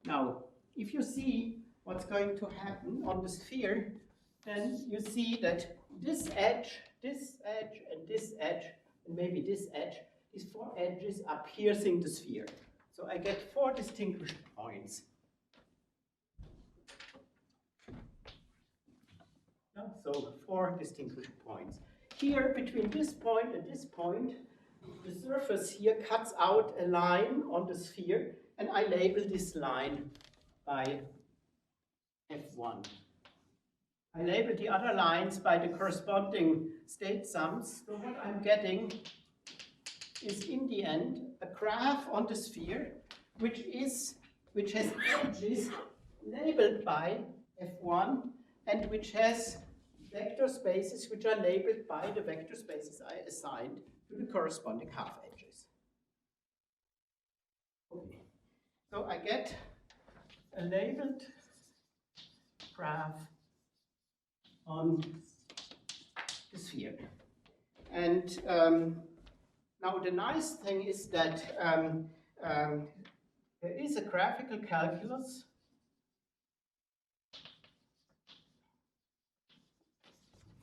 Now, if you see what's going to happen on the sphere, then you see that this edge, and this edge, and maybe this edge, these four edges are piercing the sphere. So I get four distinguished points. So four distinguished points. Here, between this point and this point, the surface here cuts out a line on the sphere, and I label this line by F1. I label the other lines by the corresponding state sums. So what I'm getting is, in the end, a graph on the sphere which has edges labeled by F1 and which has vector spaces which are labeled by the vector spaces I assigned to the corresponding half edges. Okay. So I get a labeled graph on the sphere. And now the nice thing is that there is a graphical calculus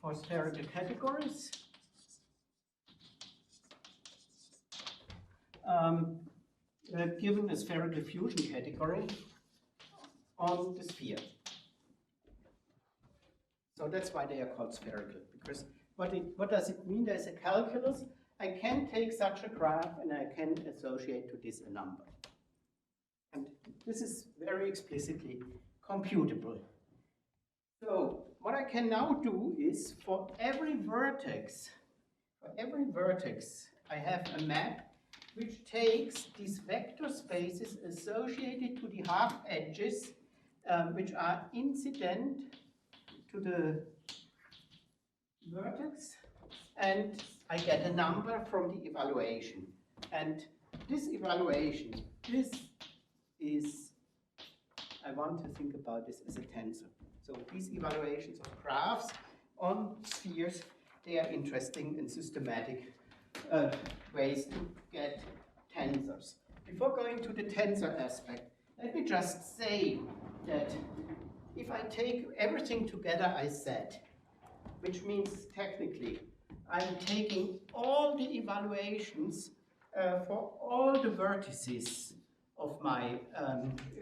for spherical categories. Given a spherical fusion category on the sphere. So that's why they are called spherical, because what does it mean? There's a calculus. I can take such a graph and I can associate to this a number. And this is very explicitly computable. So what I can now do is, for every vertex, I have a map which takes these vector spaces associated to the half edges, which are incident to the vertex, and I get a number from the evaluation. And this evaluation, this is, I want to think about this as a tensor. So these evaluations of graphs on spheres, they are interesting and systematic ways to get tensors. Before going to the tensor aspect, let me just say that if I take everything together I said, which means technically I'm taking all the evaluations for all the vertices of my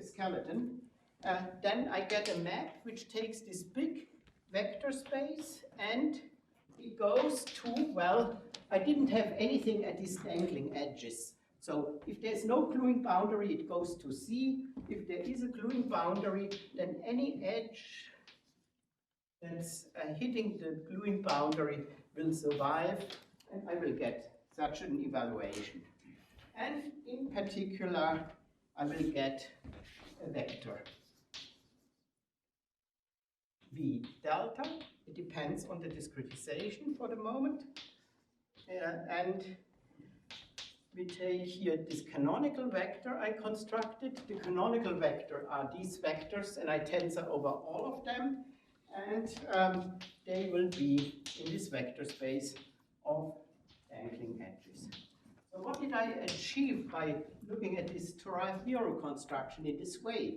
skeleton, then I get a map which takes this big vector space and it goes to, well, I didn't have anything at these dangling edges. So if there's no gluing boundary, it goes to C. If there is a gluing boundary, then any edge that's hitting the gluing boundary will survive, and I will get such an evaluation. And in particular, I will get a vector V delta. It depends on the discretization for the moment. And we take here this canonical vector I constructed. The canonical vector are these vectors, and I tensor over all of them. And they will be in this vector space of dangling edges. So what did I achieve by looking at this Torah-Zero construction in this way?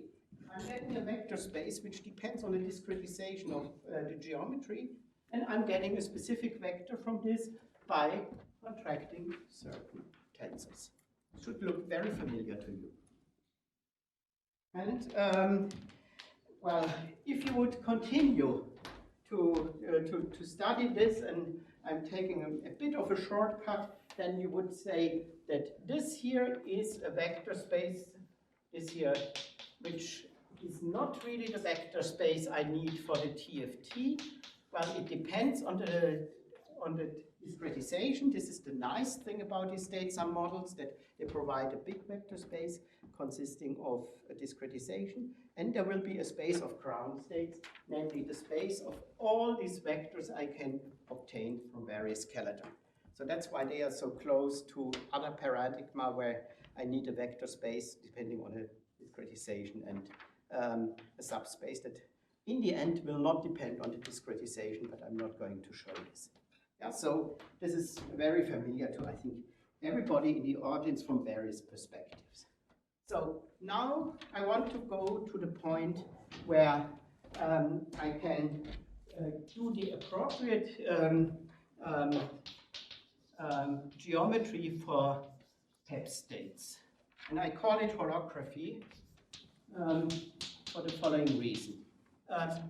I'm getting a vector space which depends on the discretization of the geometry, and I'm getting a specific vector from this by contracting certain tensors. It should look very familiar to you. And well, if you would continue to study this, and I'm taking a bit of a shortcut, then you would say that this here is a vector space, this here, which is not really the vector space I need for the TFT. Well, it depends on the discretization. This is the nice thing about these state sum models, that they provide a big vector space consisting of a discretization, and there will be a space of ground states, namely the space of all these vectors I can obtain from various scalar. So that's why they are so close to other paradigma where I need a vector space depending on a discretization and a subspace that in the end will not depend on the discretization, but I'm not going to show this. Yeah, so this is very familiar to, I think, everybody in the audience from various perspectives. So now I want to go to the point where I can do the appropriate geometry for PEPS states. And I call it holography for the following reason.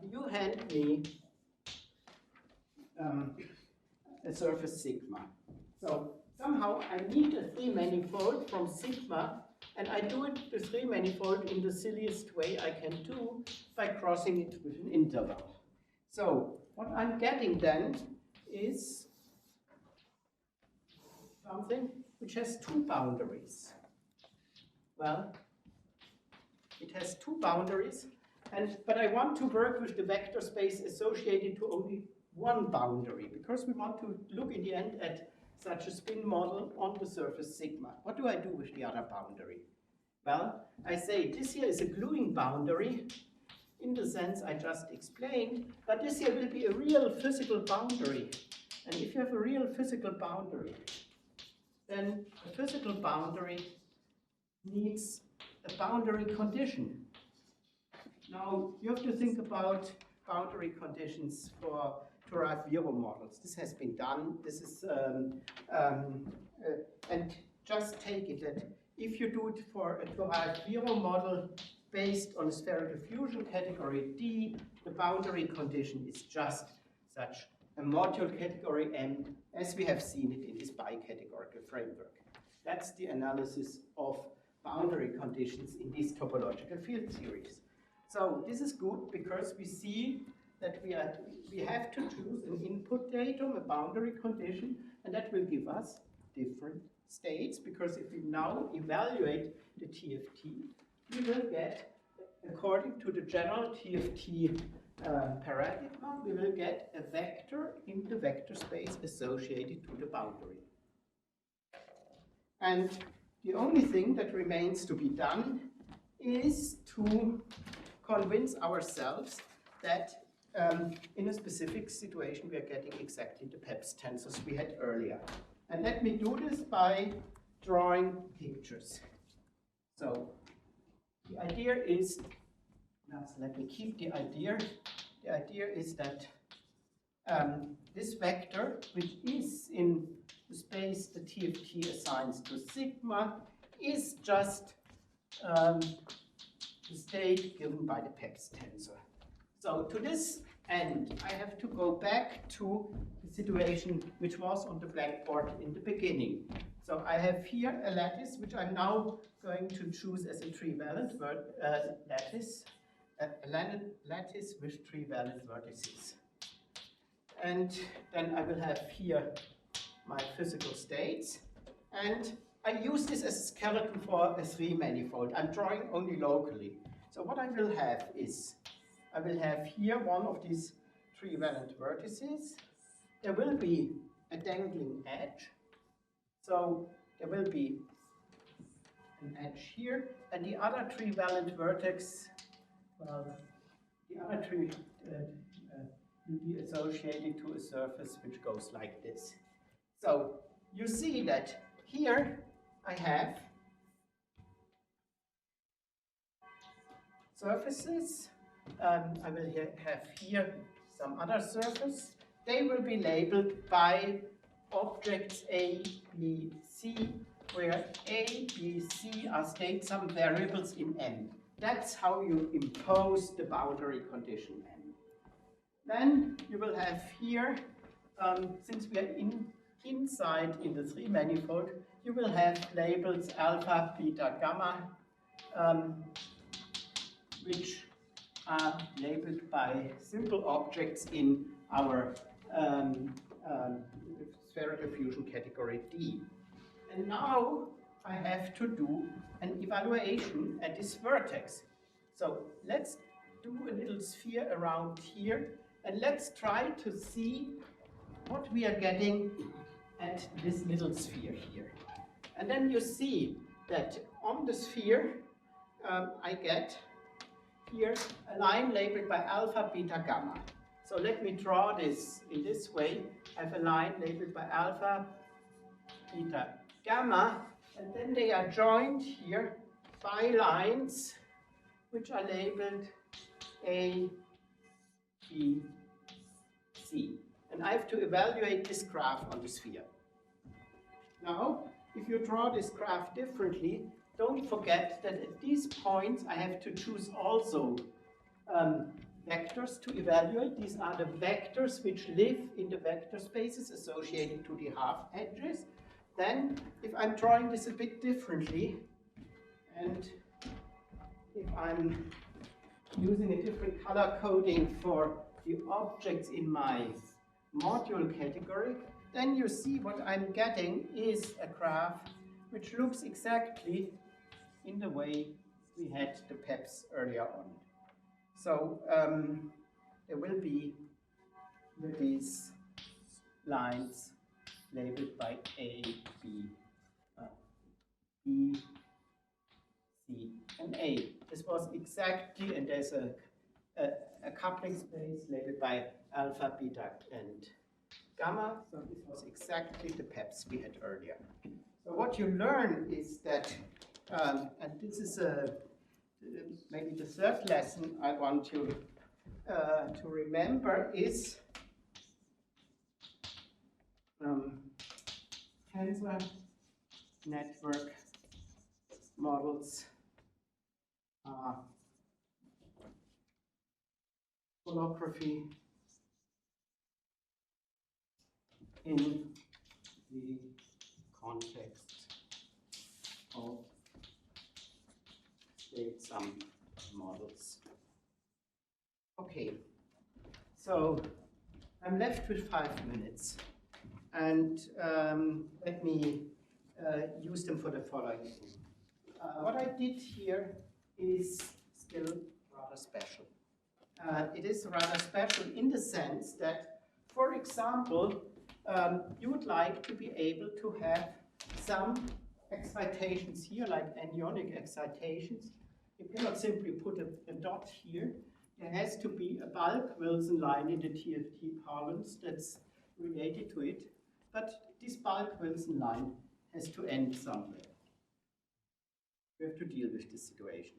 You hand me a surface sigma. So somehow I need a three-manifold from sigma, and I do it the three-manifold in the silliest way I can do by crossing it with an interval. So what I'm getting then is something which has two boundaries. Well, it has two boundaries, but I want to work with the vector space associated to only one boundary, because we want to look in the end at such a spin model on the surface sigma. What do I do with the other boundary? Well, I say this here is a gluing boundary in the sense I just explained, but this here will be a real physical boundary. And if you have a real physical boundary, then a physical boundary needs a boundary condition. Now, you have to think about boundary conditions for Torah-Zero models. This has been done. This is, and just take it that if you do it for a Torah-Zero model based on a spherical fusion category D, the boundary condition is just such a module category M, as we have seen it in this bicategorical framework. That's the analysis of boundary conditions in this topological field series. So this is good because we see that we have to choose an input datum, a boundary condition, and that will give us different states, because if we now evaluate the TFT, we will get, according to the general TFT paradigm, we will get a vector in the vector space associated to the boundary. And the only thing that remains to be done is to convince ourselves that in a specific situation we are getting exactly the PEPS tensors we had earlier. And let me do this by drawing pictures. So the idea is, let me keep the idea. The idea is that this vector, which is in the space the TFT assigns to sigma, is just the state given by the PEPS tensor. So to this end, I have to go back to the situation which was on the blackboard in the beginning. So I have here a lattice, which I'm now going to choose as a trivalent lattice, a lattice with trivalent vertices. And then I will have here my physical states. And I use this as a skeleton for a three-manifold. I'm drawing only locally. So what I will have is, I will have here one of these three valent vertices. There will be a dangling edge. So there will be an edge here, and the other three valent vertex, well, the other three will be associated to a surface which goes like this. So you see that here I have surfaces. I will have here some other surface. They will be labeled by objects A, B, C, where A, B, C are state some variables in M. That's how you impose the boundary condition M. Then you will have here, since we are inside in the three manifold, you will have labels alpha, beta, gamma, which are labeled by simple objects in our spherical fusion category D. And now I have to do an evaluation at this vertex. So let's do a little sphere around here, and let's try to see what we are getting at this little sphere here. And then you see that on the sphere I get here a line labeled by alpha, beta, gamma. So let me draw this in this way. I have a line labeled by alpha, beta, gamma, and then they are joined here by lines which are labeled A, B, C. And I have to evaluate this graph on the sphere. Now, if you draw this graph differently, don't forget that at these points I have to choose also vectors to evaluate. These are the vectors which live in the vector spaces associated to the half edges. Then, if I'm drawing this a bit differently, and if I'm using a different color coding for the objects in my module category, then you see what I'm getting is a graph which looks exactly in the way we had the PEPS earlier on. So there will be these lines labeled by A, B, B, C, and A. This was exactly, and there's a coupling space labeled by alpha, beta, and gamma. So this was exactly the PEPS we had earlier. So what you learn is that, and this is maybe the third lesson I want you to remember, is tensor network models are holography in the context of state sum models. Okay, so I'm left with 5 minutes, and let me use them for the following thing. What I did here is still rather special. It is rather special in the sense that, for example, you would like to be able to have some excitations here, like anionic excitations. You cannot simply put a dot here. There has to be a bulk Wilson line in the TFT parlance that's related to it, but this bulk Wilson line has to end somewhere. You have to deal with this situation.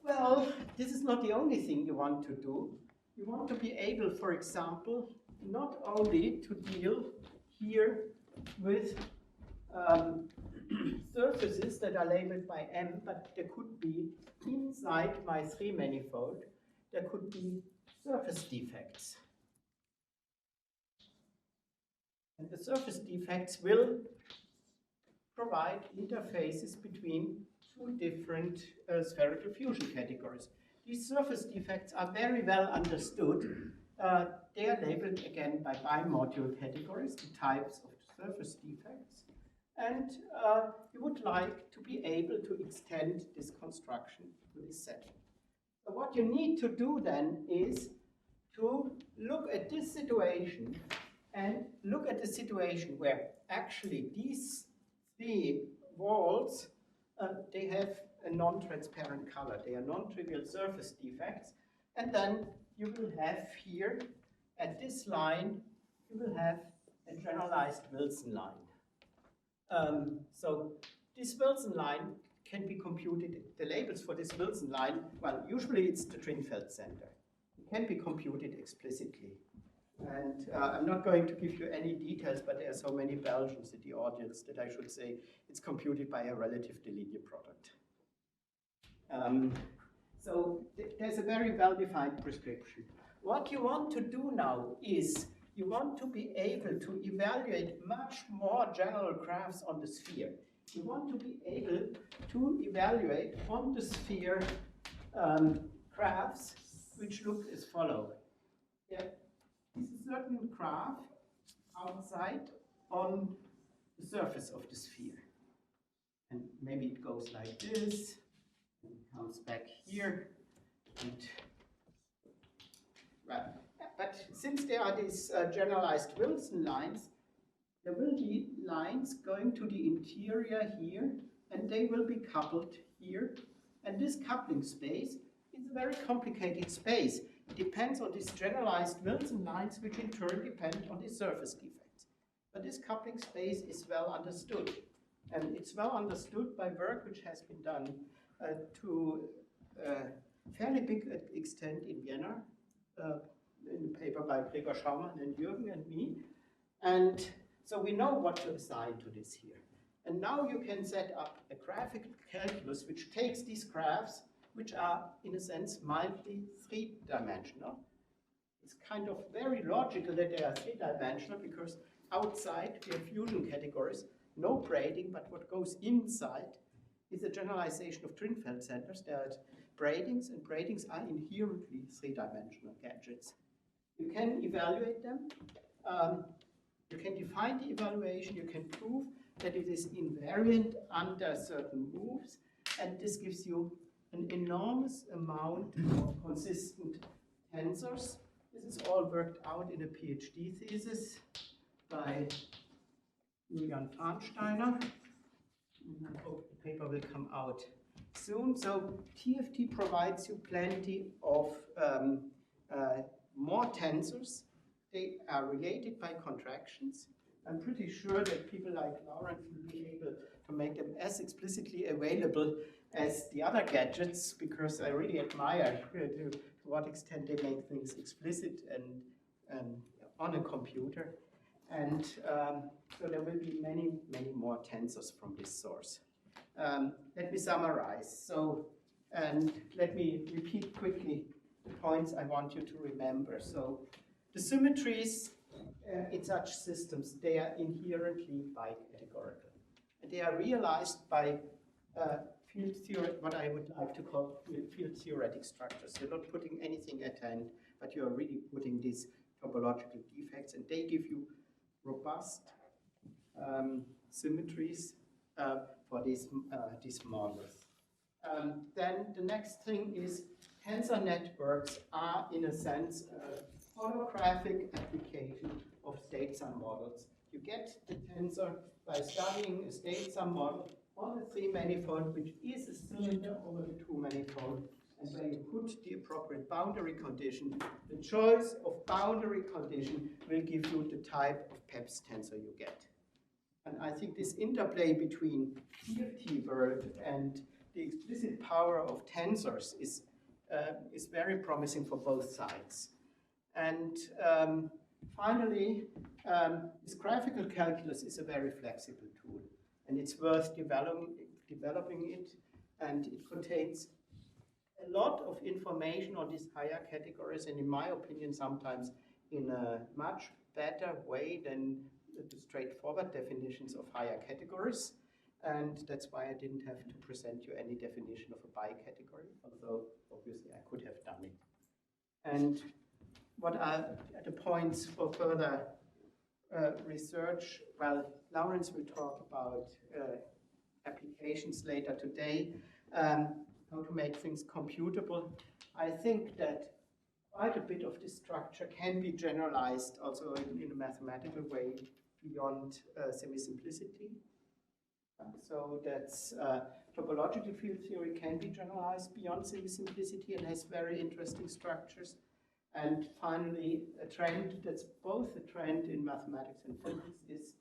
Well, this is not the only thing you want to do. You want to be able, for example, not only to deal here with surfaces that are labeled by M, but there could be inside my three manifold, there could be surface defects. And the surface defects will provide interfaces between two different spherical fusion categories. These surface defects are very well understood. They are labeled again by bimodule categories, the types of surface defects. And you would like to be able to extend this construction to this set. So what you need to do then is to look at this situation and look at the situation where actually these three walls, they have a non-transparent color. They are non-trivial surface defects. And then you will have here, at this line, you will have a generalized Wilson line. So this Wilson line can be computed. The labels for this Wilson line, well, usually it's the Trinfeld center. It can be computed explicitly. And I'm not going to give you any details, but there are so many Belgians in the audience that I should say it's computed by a relatively linear product. So there's a very well-defined prescription. What you want to do now is you want to be able to evaluate much more general graphs on the sphere. You want to be able to evaluate on the sphere graphs which look as follows. Yeah. This is a certain graph outside on the surface of the sphere. And maybe it goes like this, and it comes back here. And, well, but since there are these generalized Wilson lines, there will be lines going to the interior here, and they will be coupled here. And this coupling space is a very complicated space. It depends on these generalized Wilson lines, which in turn depend on the surface defects. But this coupling space is well understood. And it's well understood by work which has been done to a fairly big extent in Vienna, in a paper by Gregor Schaumann and Jürgen and me. And so we know what to assign to this here. And now you can set up a graphical calculus which takes these graphs, which are, in a sense, mildly three-dimensional. It's kind of very logical that they are three-dimensional because outside we have fusion categories, no braiding, but what goes inside is a generalization of Trinfeld centers. There are braidings, and braidings are inherently three-dimensional gadgets. You can evaluate them. You can define the evaluation. You can prove that it is invariant under certain moves, and this gives you an enormous amount of consistent tensors. This is all worked out in a PhD thesis by Julian Farnsteiner. I hope the paper will come out soon. So TFT provides you plenty of more tensors. They are related by contractions. I'm pretty sure that people like Lawrence will be able to make them as explicitly available as the other gadgets, because I really admire to what extent they make things explicit and on a computer. And so there will be many, many more tensors from this source. Let me summarize. So, and let me repeat quickly the points I want you to remember. So the symmetries in such systems, they are inherently bicategorical. And they are realized by field theory, what I would like to call field theoretic structures. You're not putting anything at hand, but you're really putting these topological defects, and they give you robust symmetries for these models. Then the next thing is tensor networks are, in a sense, a holographic application of state sum models. You get the tensor by studying a state sum model on a three-manifold, which is a cylinder over the two-manifold. And when you put the appropriate boundary condition, the choice of boundary condition will give you the type of PEPS tensor you get. And I think this interplay between TFT world and the explicit power of tensors is very promising for both sides. And finally, this graphical calculus is a very flexible tool, and it's worth developing it, and it contains a lot of information on these higher categories, and in my opinion, sometimes in a much better way than the straightforward definitions of higher categories. And that's why I didn't have to present you any definition of a bicategory, although obviously I could have done it. And what are the points for further research? Well, Lawrence will talk about applications later today. how to make things computable. I think that quite a bit of this structure can be generalized also in a mathematical way beyond semi-simplicity. So that's topological field theory can be generalized beyond semi-simplicity and has very interesting structures. And finally, a trend that's both a trend in mathematics and physics is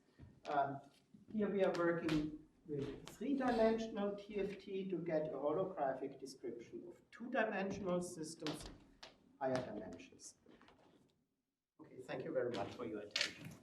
here we are working with three-dimensional TFT to get a holographic description of two-dimensional systems, higher dimensions. Okay, thank you very much for your attention.